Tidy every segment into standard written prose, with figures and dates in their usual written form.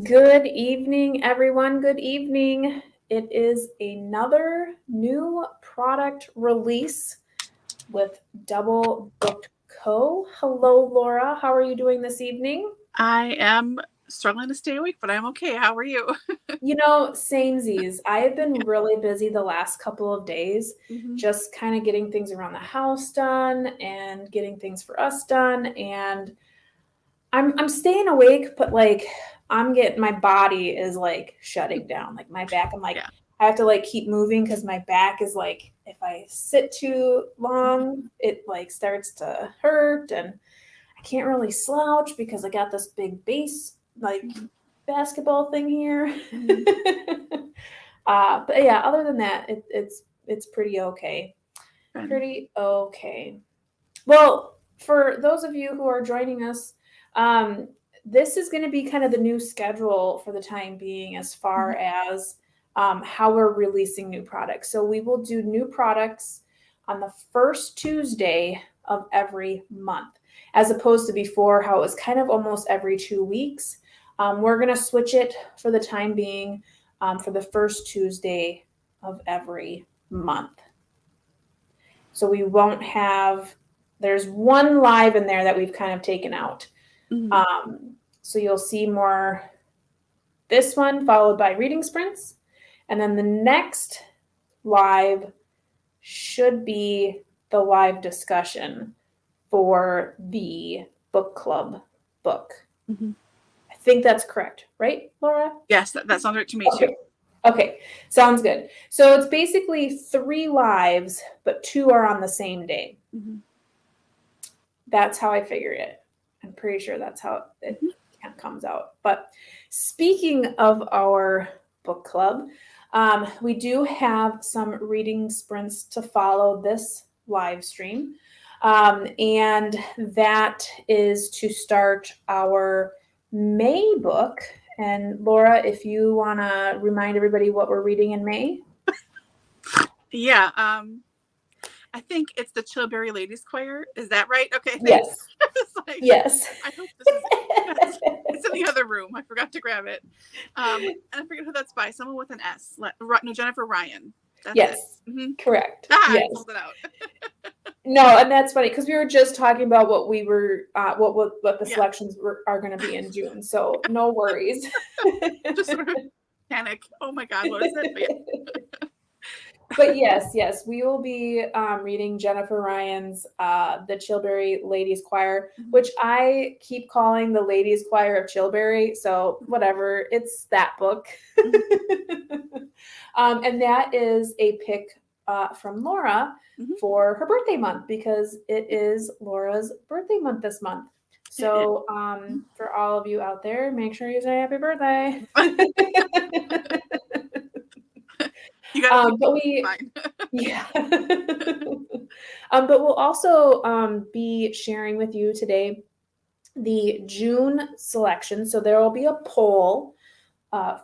Good evening, everyone. Good evening. It is another new product release with Double Booked Co. Hello, Laura. How are you doing this evening? I am struggling to stay awake, but I'm okay. How are you? Samesies. I have been really busy the last couple of days, hmm just kind of getting things around the house done and getting things for us done. And I'm staying awake, but like I'm getting my body is like shutting down. Like my back, I'm like Yeah. I have to like keep moving because my back is like if I sit too long, it like starts to hurt and I can't really slouch because I got this big base like hmm basketball thing here. hmm But yeah, other than that, it's pretty okay. Good. Pretty okay. Well, for those of you who are joining us, um, this is going to be kind of the new schedule for the time being as far hmm as how we're releasing new products. So we will do new products on the first Tuesday of every month, as opposed to before, how it was kind of almost every 2 weeks. We're going to switch it for the time being for the first Tuesday of every month. So we won't have, there's one live in there that we've kind of taken out. hmm So you'll see more this one followed by reading sprints. And then the next live should be the live discussion for the book club book. hmm I think that's correct, right, Laura? Yes, that sounds right to me too. Okay. Okay. Sounds good. So it's basically 3 lives, but 2 are on the same day. hmm That's how I figure it. I'm pretty sure that's how it hmm comes out. But speaking of our book club, we do have some reading sprints to follow this live stream. And that is to start our May book. And Laura, if you want to remind everybody what we're reading in May. Yeah. I think it's the Chilbury Ladies Choir. Is that right? Okay, thanks. Yes. It's like, Yes. I hope this is it. Yes. It's in the other room. I forgot to grab it. And I forget who that's by. Someone with an S. No, Jennifer Ryan. That's it. Yes. hmm Correct. Ah, I Yes. pulled it out. No, and that's funny because we were just talking about what we were, what the Yeah. selections are going to be in June. So no worries. Just sort of panic. Oh my God, what is it? But But yes, we will be reading Jennifer Ryan's The Chilbury Ladies Choir, yeah. which I keep calling the Ladies Choir of Chilbury. So whatever, it's that book. hmm And that is a pick from Laura hmm for her birthday month because it is Laura's birthday month this month. It is. So for all of you out there, make sure you say happy birthday. You got a few But we, fine. yeah. But we'll also be sharing with you today the June selection. So there will be a poll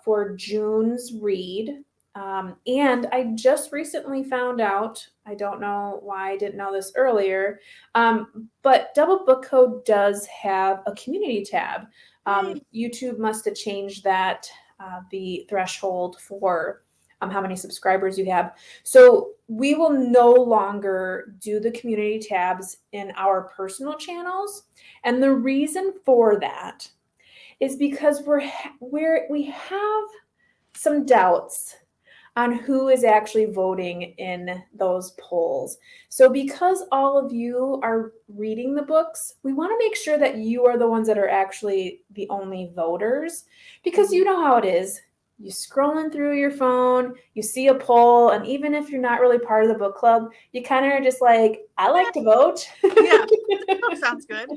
for June's read. And I just recently found out, I don't know why I didn't know this earlier, but Double Book Co does have a community tab. Yay. YouTube must have changed that, the threshold for how many subscribers you have. So we will no longer do the community tabs in our personal channels. And the reason for that is because we have some doubts on who is actually voting in those polls. So because all of you are reading the books, we want to make sure that you are the ones that are actually the only voters because you know how it is. You scrolling through your phone, you see a poll, and even if you're not really part of the book club, you kind of are just like, I like to vote. Yeah. Oh, sounds good.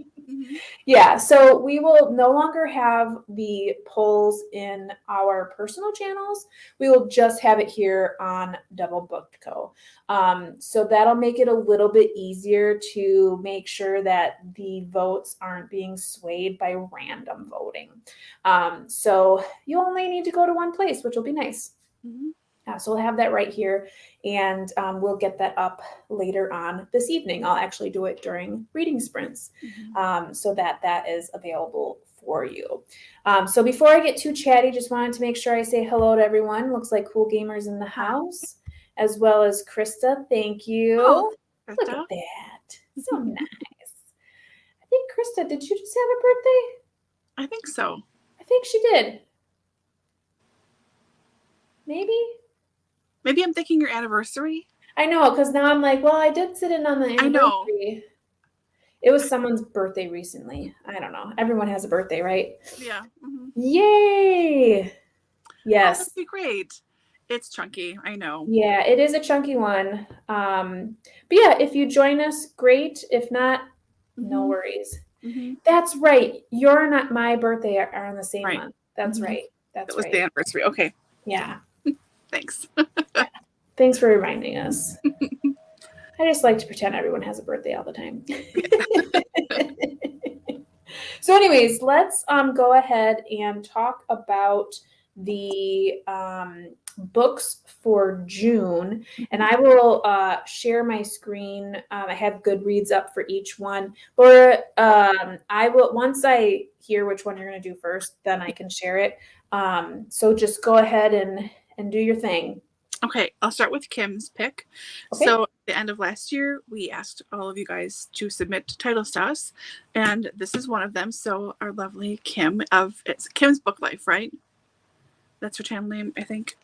Yeah, so we will no longer have the polls in our personal channels. We will just have it here on Double Booked Co. So that'll make it a little bit easier to make sure that the votes aren't being swayed by random voting. So you only need to go to one place, which will be nice. hmm So we'll have that right here, and we'll get that up later on this evening. I'll actually do it during reading sprints hmm so that is available for you. So before I get too chatty, just wanted to make sure I say hello to everyone. Looks like Cool Gamers in the house, as well as Krista. Thank you. Oh, Look at that. So nice. I think, Krista, did you just have a birthday? I think so. I think she did. Maybe I'm thinking your anniversary. I know, because now I'm like, well, I did sit in on the anniversary. I know. It was someone's birthday recently. I don't know. Everyone has a birthday, right? Yeah. Mm-hmm. Yay! Yes. Oh, that'd be great. It's chunky. I know. Yeah, it is a chunky one. But yeah, if you join us, great. If not, no worries. Mm-hmm. That's right. Your and my birthday are on the same month. That's right. That was the anniversary. Okay. Yeah. Thanks. Yeah. Thanks for reminding us. I just like to pretend everyone has a birthday all the time. So anyways, let's go ahead and talk about the books for June. And I will share my screen. I have Goodreads up for each one. Laura, I will, once I hear which one you're going to do first, then I can share it. So just go ahead and do your thing. Okay, I'll start with Kim's pick. Okay. So at the end of last year, we asked all of you guys to submit titles to us, and this is one of them. So our lovely Kim it's Kim's Book Life, right? That's her channel name, I think.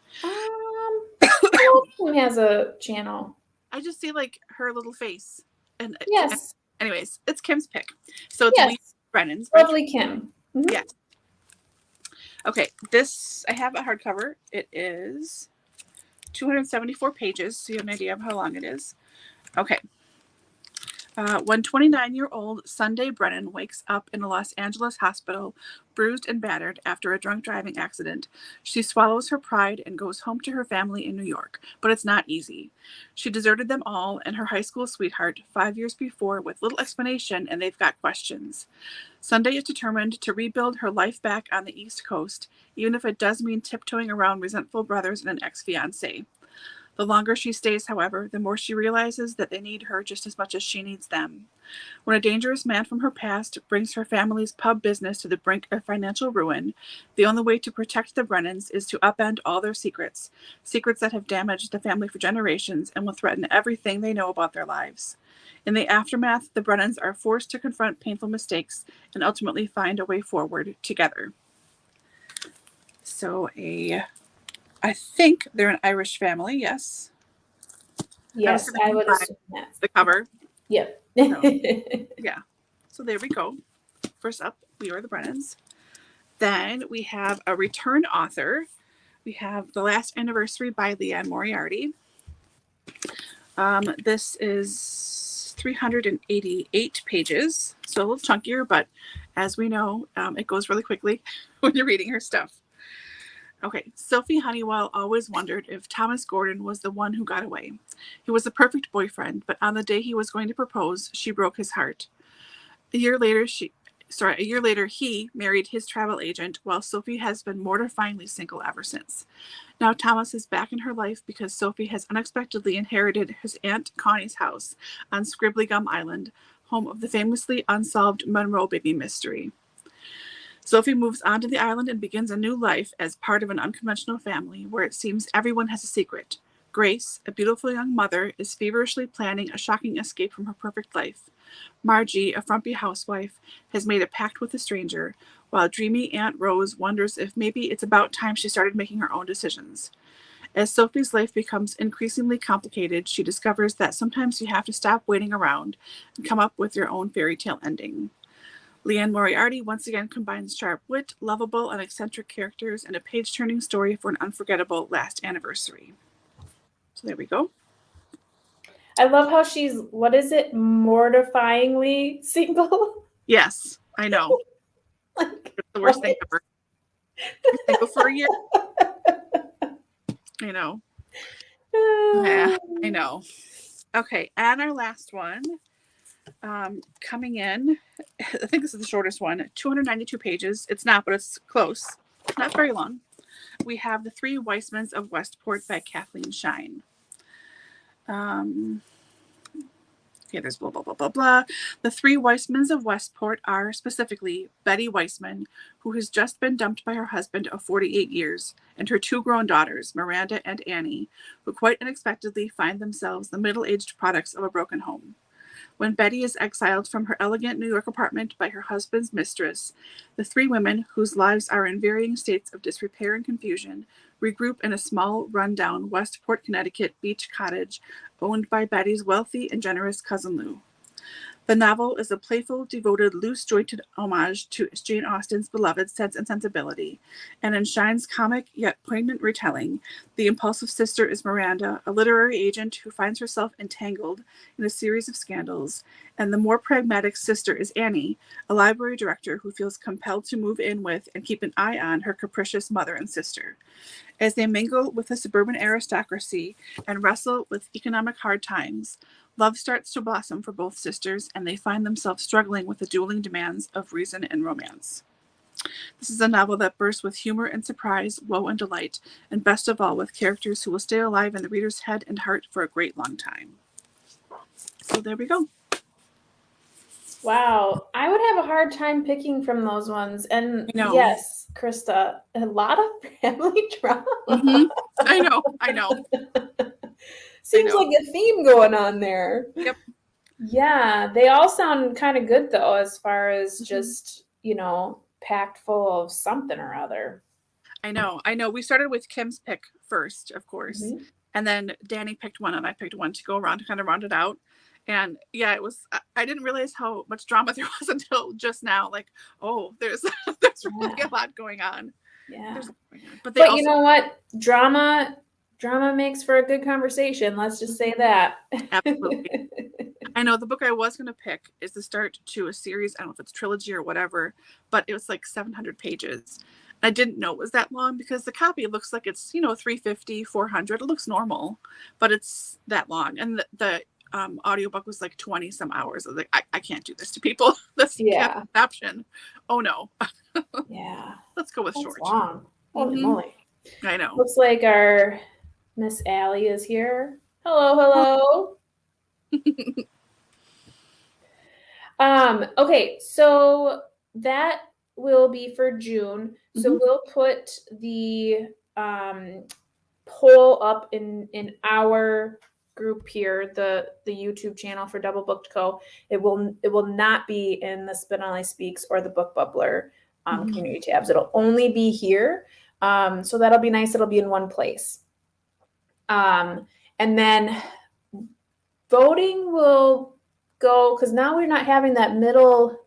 Kim has a channel. I just see like her little face. And yes. Anyways, it's Kim's pick. So it's Lee Brennan's. Lovely Kim. Mm-hmm. Yes. Okay, this I have a hardcover. It is 274 pages, so you have an idea of how long it is. Okay. When 29-year-old Sunday Brennan wakes up in a Los Angeles hospital, bruised and battered after a drunk driving accident, she swallows her pride and goes home to her family in New York. But it's not easy. She deserted them all and her high school sweetheart 5 years before with little explanation, and they've got questions. Sunday is determined to rebuild her life back on the East Coast, even if it does mean tiptoeing around resentful brothers and an ex-fiancé. The longer she stays, however, the more she realizes that they need her just as much as she needs them. When a dangerous man from her past brings her family's pub business to the brink of financial ruin, the only way to protect the Brennans is to upend all their secrets, secrets that have damaged the family for generations and will threaten everything they know about their lives. In the aftermath, the Brennans are forced to confront painful mistakes and ultimately find a way forward together. So I think they're an Irish family, yes. Yes, I would assume that. The cover. Yep. So, yeah. So there we go. First up, we are the Brennans. Then we have a return author. We have The Last Anniversary by Leanne Moriarty. This is 388 pages, so a little chunkier, but as we know, it goes really quickly when you're reading her stuff. Okay, Sophie Honeywell always wondered if Thomas Gordon was the one who got away. He was the perfect boyfriend, but on the day he was going to propose, she broke his heart. A year later, he married his travel agent, while Sophie has been mortifyingly single ever since. Now Thomas is back in her life because Sophie has unexpectedly inherited his Aunt Connie's house on Scribbly Gum Island, home of the famously unsolved Monroe baby mystery. Sophie moves onto the island and begins a new life as part of an unconventional family where it seems everyone has a secret. Grace, a beautiful young mother, is feverishly planning a shocking escape from her perfect life. Margie, a frumpy housewife, has made a pact with a stranger, while dreamy Aunt Rose wonders if maybe it's about time she started making her own decisions. As Sophie's life becomes increasingly complicated, she discovers that sometimes you have to stop waiting around and come up with your own fairy tale ending. Leanne Moriarty once again combines sharp wit, lovable and eccentric characters, and a page-turning story for an unforgettable last anniversary. So there we go. I love how she's, what is it, mortifyingly single? Yes, I know. Like, it's the worst thing ever. You're single for a year. I know. Yeah, I know. Okay, and our last one. Coming in, I think this is the shortest one, 292 pages. It's not, but it's close. Not very long. We have The Three Weissmans of Westport by Kathleen Shine. Okay, there's blah, blah, blah, blah, blah. The three Weissmans of Westport are specifically Betty Weissman, who has just been dumped by her husband of 48 years, and her two grown daughters, Miranda and Annie, who quite unexpectedly find themselves the middle-aged products of a broken home. When Betty is exiled from her elegant New York apartment by her husband's mistress, the three women, whose lives are in varying states of disrepair and confusion, regroup in a small, run-down Westport, Connecticut beach cottage owned by Betty's wealthy and generous cousin Lou. The novel is a playful, devoted, loose-jointed homage to Jane Austen's beloved Sense and Sensibility, and enshrines comic yet poignant retelling. The impulsive sister is Miranda, a literary agent who finds herself entangled in a series of scandals, and the more pragmatic sister is Annie, a library director who feels compelled to move in with and keep an eye on her capricious mother and sister. As they mingle with the suburban aristocracy and wrestle with economic hard times, love starts to blossom for both sisters, and they find themselves struggling with the dueling demands of reason and romance. This is a novel that bursts with humor and surprise, woe and delight, and best of all, with characters who will stay alive in the reader's head and heart for a great long time. So there we go. Wow. I would have a hard time picking from those ones. And I know. yes, Krista, a lot of family drama. Mm-hmm. I know. Seems like a theme going on there. Yep. Yeah, they all sound kind of good though, as far as just, packed full of something or other. I know. We started with Kim's pick first, of course. Mm-hmm. And then Dani picked one and I picked one to go around to kind of round it out. And yeah, I didn't realize how much drama there was until just now. Like, oh, there's really a lot going on. Yeah. But you know what? Drama makes for a good conversation. Let's just say that. Absolutely. I know the book I was going to pick is the start to a series. I don't know if it's trilogy or whatever, but it was like 700 pages. I didn't know it was that long because the copy looks like it's, 350, 400. It looks normal, but it's that long. And the audiobook was like 20 some hours. I was like, I can't do this to people. That's the option. Oh no. Yeah. Let's go with That's short. Long. Holy moly. I know. Looks like our Miss Allie is here. Hello. Okay, so that will be for June. So we'll put the poll up in our group here, the YouTube channel for DoubleBookedCo. It will not be in the Spin Ally Speaks or the Book Bubbler community tabs. It'll only be here. So that'll be nice. It'll be in one place. And then voting will go, because now we're not having that middle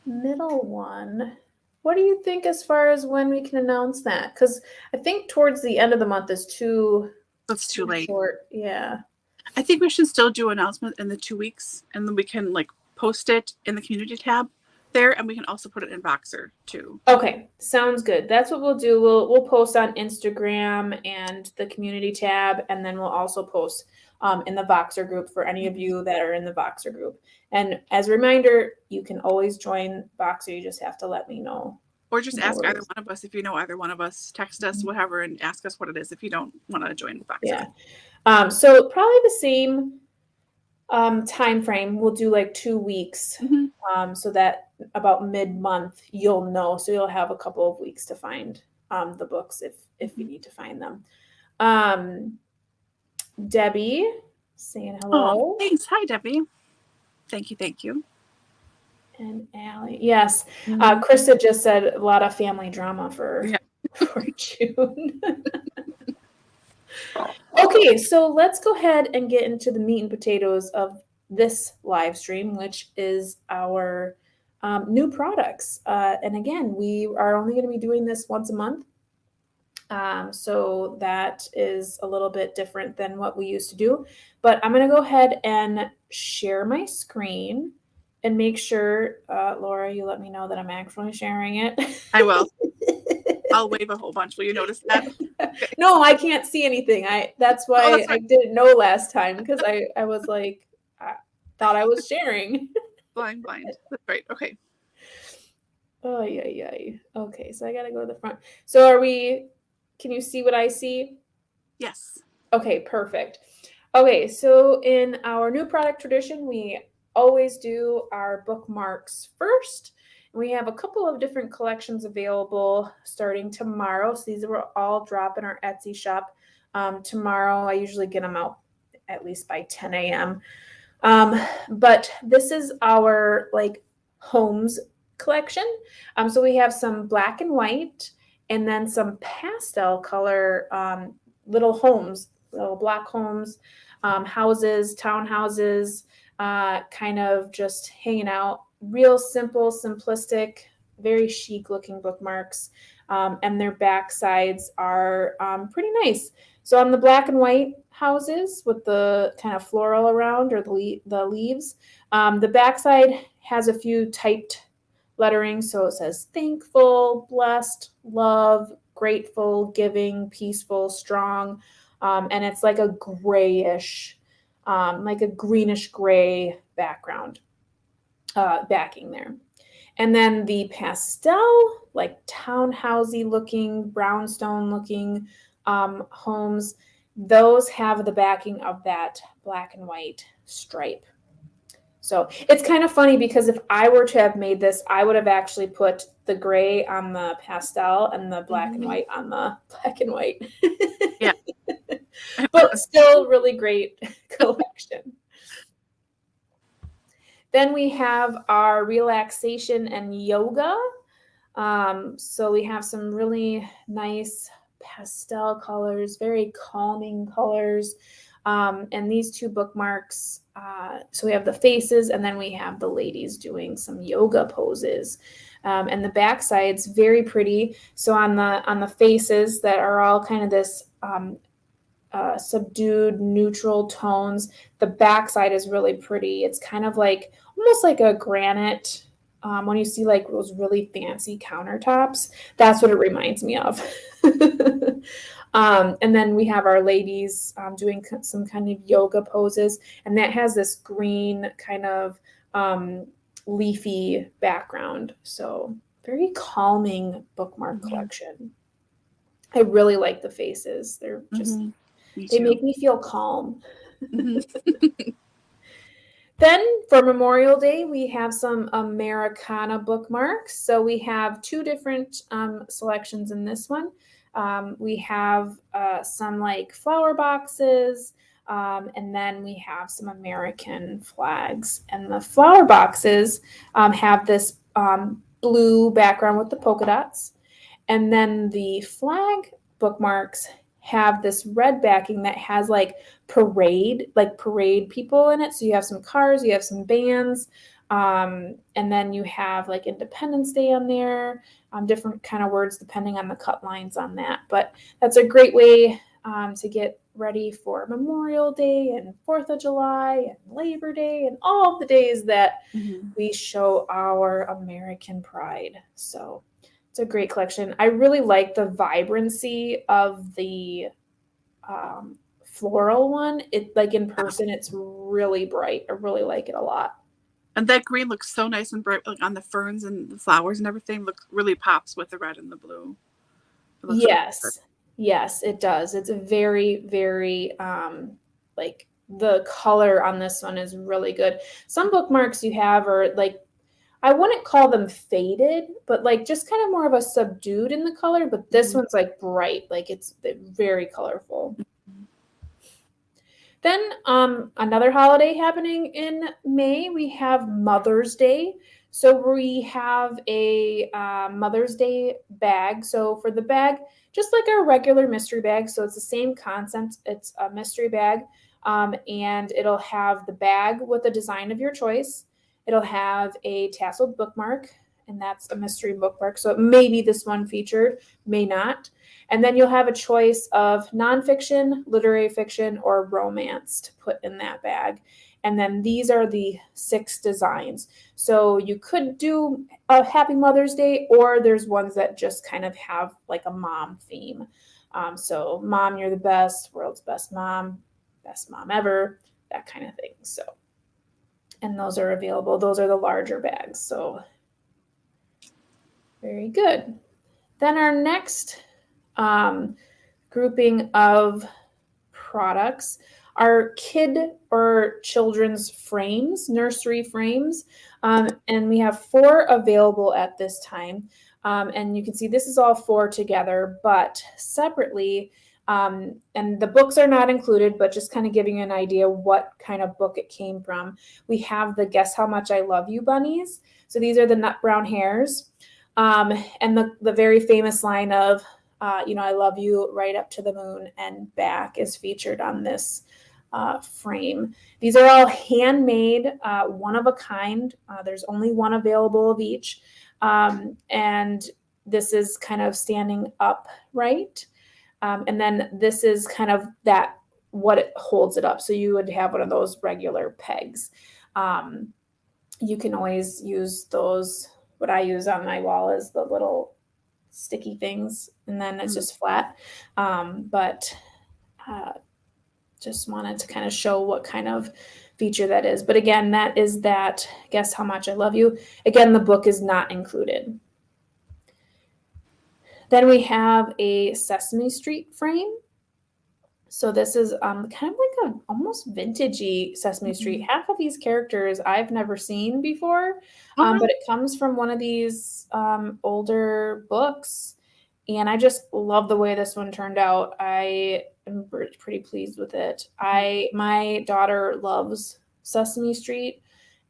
one. What do you think as far as when we can announce that? Because I think towards the end of the month is too. That's too late. Short. Yeah. I think we should still do an announcement in the 2 weeks, and then we can post it in the community tab there, and we can also put it in Voxer too. Okay, sounds good. That's what we'll do. We'll post on Instagram and the community tab, and then we'll also post in the Voxer group for any of you that are in the Voxer group. And as a reminder, you can always join Voxer. You just have to let me know. Or just ask either one of us if you know either one of us. Text us, whatever, and ask us what it is if you don't want to join Voxer. Yeah. So probably the same time frame. We'll do 2 weeks, so that about mid-month you'll know. So you'll have a couple of weeks to find the books if you need to find them. Debbie saying hello. Oh, thanks. Hi, Debbie. Thank you. And Allie, yes. Krista just said a lot of family drama for June. Okay, so let's go ahead and get into the meat and potatoes of this live stream, which is our new products. And again, we are only going to be doing this once a month. So that is a little bit different than what we used to do. But I'm going to go ahead and share my screen and make sure, Laura, you let me know that I'm actually sharing it. I will. I'll wave a whole bunch. Will you notice that? No, I can't see anything. That's why I didn't know last time, because I was like, I thought I was sharing. Blind. That's right. Okay. Oh, yeah. Okay, so I got to go to the front. So can you see what I see? Yes. Okay, perfect. Okay, so in our new product tradition, we always do our bookmarks first. We have a couple of different collections available starting tomorrow. So these will all drop in our Etsy shop tomorrow. I usually get them out at least by 10 a.m. But this is our like homes collection. So we have some black and white and then some pastel color little homes, little block homes, houses, townhouses, kind of just hanging out. Real simple, simplistic, very chic looking bookmarks. And their back sides are pretty nice. So on the black and white houses with the kind of floral around or the leaves, the backside has a few typed lettering. So it says thankful, blessed, love, grateful, giving, peaceful, strong. And it's like a grayish, like a greenish gray background backing there. And then the pastel, like townhousey looking, brownstone looking homes, those have the backing of that black and white stripe. So it's kind of funny because if I were to have made this, I would have actually put the gray on the pastel and the black and white on the black and white. Yeah. But still really great collection. Then we have our relaxation and yoga. So we have some really nice pastel colors, very calming colors. And these two bookmarks, so we have the faces and then we have the ladies doing some yoga poses. And the backside's very pretty. So on the faces that are all kind of this subdued neutral tones, the backside is really pretty. It's kind of like almost like a granite. When you see like those really fancy countertops, that's what it reminds me of. And then we have our ladies doing some kind of yoga poses, and that has this green kind of leafy background. So very calming bookmark collection. I really like the faces. They're just, they make me feel calm. Then for Memorial Day, we have some Americana bookmarks. So we have two different selections in this one. We have some like flower boxes, and then we have some American flags. And the flower boxes have this blue background with the polka dots. And then the flag bookmarks have this red backing that has like parade people in it. So you have some cars, you have some bands, and then you have like Independence Day on there, different kind of words depending on the cut lines on that. But that's a great way to get ready for Memorial Day and 4th of July and Labor Day and all of the days that we show our American pride. So it's a great collection. I really like the vibrancy of the floral one. It like in person, it's really bright. I really like it a lot. And that green looks so nice and bright, like on the ferns and the flowers and everything. Really pops with the red and the blue. Yes, yes, it does. It's a very, very like the color on this one is really good. Some bookmarks you have are like, I wouldn't call them faded, but like just kind of more of a subdued in the color. But this one's like bright, like it's very colorful. Then another holiday happening in May, we have Mother's Day. So we have a Mother's Day bag. So for the bag, just like our regular mystery bag, so it's the same concept. It's a mystery bag, and it'll have the bag with a design of your choice. It'll have a tasseled bookmark, and that's a mystery bookmark. So it may be this one featured, may not. And then you'll have a choice of nonfiction, literary fiction, or romance to put in that bag. And then these are the 6 designs. So you could do a Happy Mother's Day, or there's ones that just kind of have like a mom theme. So Mom, you're the best, world's best mom ever, that kind of thing. So, and those are available. Those are the larger bags. So very good. Then our next grouping of products are kid or children's frames, nursery frames. And we have 4 available at this time. And you can see this is all 4 together, but separately. And the books are not included, but just kind of giving you an idea what kind of book it came from. We have the Guess How Much I Love You bunnies. So these are the nut brown hares. And the very famous line of, I love you right up to the moon and back is featured on this frame. These are all handmade, one of a kind. There's only one available of each. And this is kind of standing upright. And then this is kind of what it holds it up. So you would have one of those regular pegs. You can always use those. What I use on my wall is the little sticky things, and then it's just flat. But just wanted to kind of show what kind of feature that is. But again, that is that Guess How Much I Love You. Again, the book is not included. Then we have a Sesame Street frame. So this is kind of like a almost vintagey Sesame Street. Half of these characters I've never seen before, but it comes from one of these older books. And I just love the way this one turned out. I am pretty pleased with it. My daughter loves Sesame Street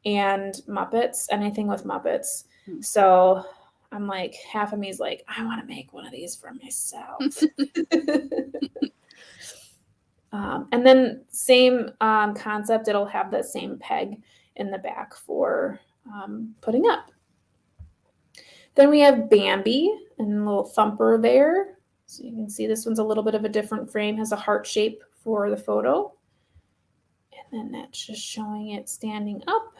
and Muppets, anything with Muppets. So I'm like, half of me is like, I want to make one of these for myself. And then same concept, it'll have the same peg in the back for putting up. Then we have Bambi and a little thumper there. So you can see this one's a little bit of a different frame, has a heart shape for the photo. And then that's just showing it standing up.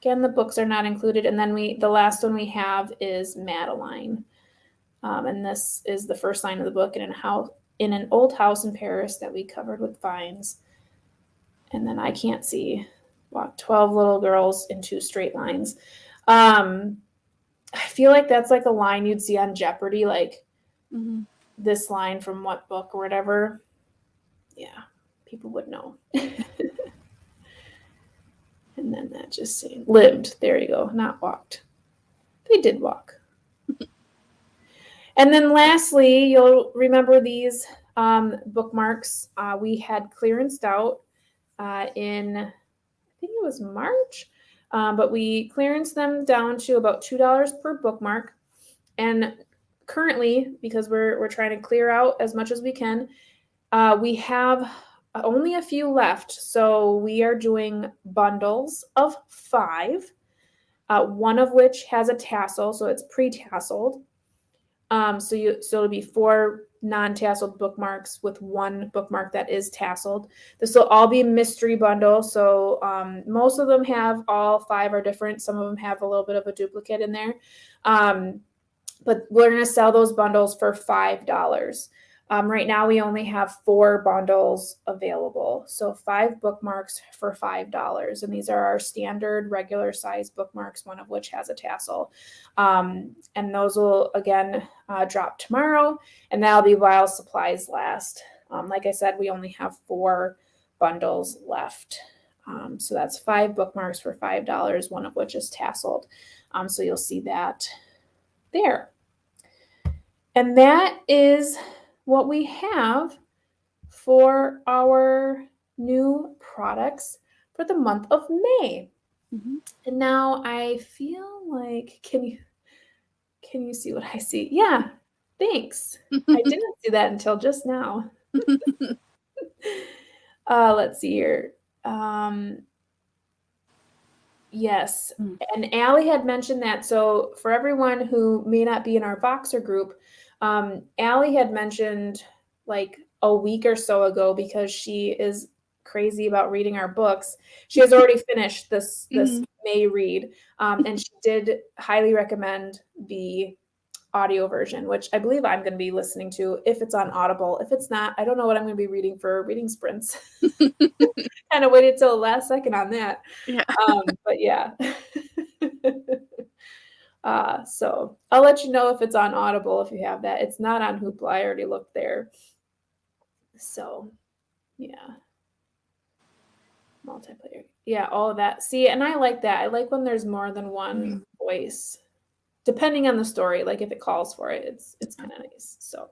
Again, the books are not included. And then the last one we have is Madeline. And this is the first line of the book in an old house in Paris that we covered with vines. And then I can't see. 12 little girls in 2 straight lines. I feel like that's like a line you'd see on Jeopardy, like this line from what book or whatever. Yeah, people would know. And then that just saying lived. There you go, not walked. They did walk. And then lastly, you'll remember these bookmarks. We had clearanced out in, I think it was March, but we clearanced them down to about $2 per bookmark. And currently, because we're trying to clear out as much as we can, we have only a few left. So we are doing bundles of 5, one of which has a tassel, so it's pre-tasseled. So it'll be 4 non-tasseled bookmarks with 1 bookmark that is tasseled. This will all be mystery bundle. So most of them have all 5 are different. Some of them have a little bit of a duplicate in there. But we're going to sell those bundles for $5. Right now we only have 4 bundles available. So 5 bookmarks for $5. And these are our standard regular size bookmarks, one of which has a tassel. And those will, again, drop tomorrow. And that'll be while supplies last. Like I said, we only have 4 bundles left. So that's 5 bookmarks for $5, one of which is tasseled. So you'll see that there. And that is what we have for our new products for the month of May. And now I feel like, can you see what I see? Yeah, thanks. I didn't see that until just now. Let's see here. Yes, and Allie had mentioned that. So for everyone who may not be in our Voxer group, Allie had mentioned like a week or so ago, because she is crazy about reading our books. She has already finished this May read, and she did highly recommend the audio version, which I believe I'm going to be listening to if it's on Audible. If it's not, I don't know what I'm going to be reading for reading sprints. Kind of waited till the last second on that. Yeah. But yeah. So I'll let you know if it's on Audible if you have that. It's not on Hoopla. I already looked there. So Yeah. Multiplayer. Yeah, all of that. See, and I like that. I like when there's more than one voice, depending on the story. Like if it calls for it, it's kind of nice. So,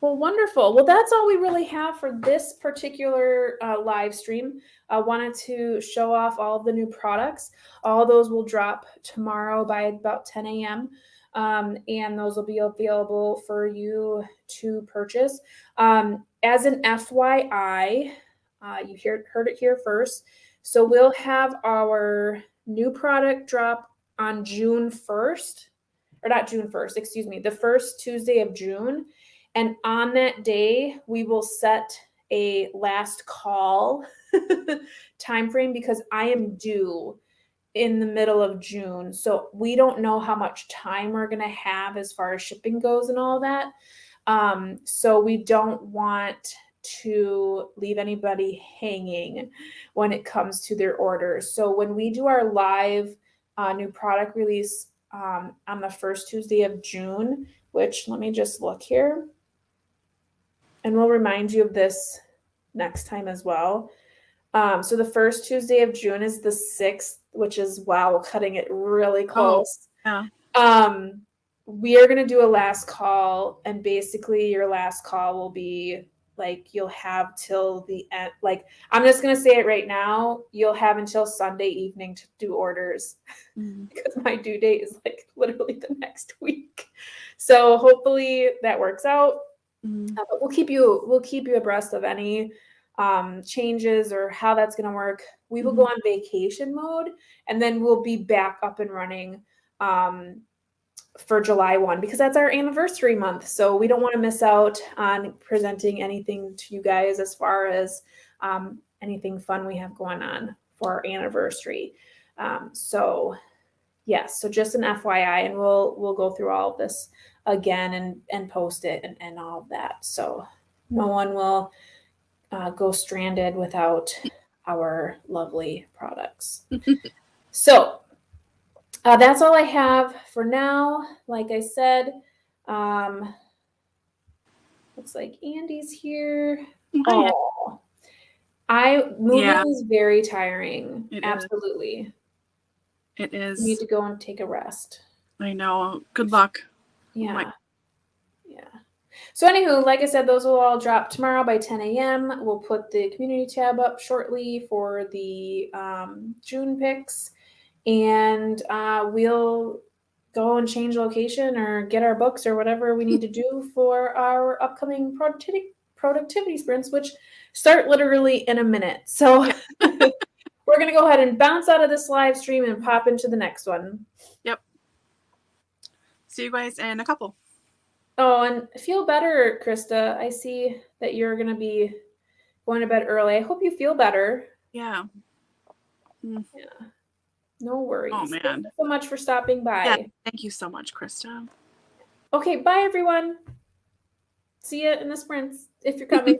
well, wonderful. Well, that's all we really have for this particular live stream. I wanted to show off all of the new products. All those will drop tomorrow by about 10 a.m. And those will be available for you to purchase. As an FYI, you heard it here first. So we'll have our new product drop on June 1st, or not June 1st, excuse me, the first Tuesday of June. And on that day, we will set a last call time frame because I am due in the middle of June. So we don't know how much time we're going to have as far as shipping goes and all that. So we don't want to leave anybody hanging when it comes to their orders. So when we do our live new product release on the first Tuesday of June, which let me just look here, and we'll remind you of this next time as well. So the first Tuesday of June is the 6th, which is, wow, we're cutting it really close. Oh, yeah. We are going to do a last call, and basically your last call will be like, you'll have till the end. Like, I'm just going to say it right now. You'll have until Sunday evening to do orders because my due date is like literally the next week. So hopefully that works out. But we'll keep you abreast of any changes or how that's going to work. We will go on vacation mode, and then we'll be back up and running for July 1 because that's our anniversary month. So we don't want to miss out on presenting anything to you guys as far as anything fun we have going on for our anniversary. So yes, so just an FYI, and we'll go through all of this again and post it and all of that. So no one will go stranded without our lovely products. So that's all I have for now. Like I said, looks like Andy's here. Hi, Oh, moving is very tiring. It Absolutely. It is. You need to go and take a rest. I know. Good luck. Yeah. So anywho, like I said, those will all drop tomorrow by 10 a.m. We'll put the community tab up shortly for the June picks, and we'll go and change location or get our books or whatever we need to do for our upcoming productivity sprints, which start literally in a minute. So we're going to go ahead and bounce out of this live stream and pop into the next one. Yep. See you guys in a couple. Oh, and feel better, Krista. I see that you're going to be going to bed early. I hope you feel better. Yeah. Yeah. No worries. Oh, man. Thank you so much for stopping by. Yeah, thank you so much, Krista. Okay, bye, everyone. See you in the sprints if you're coming.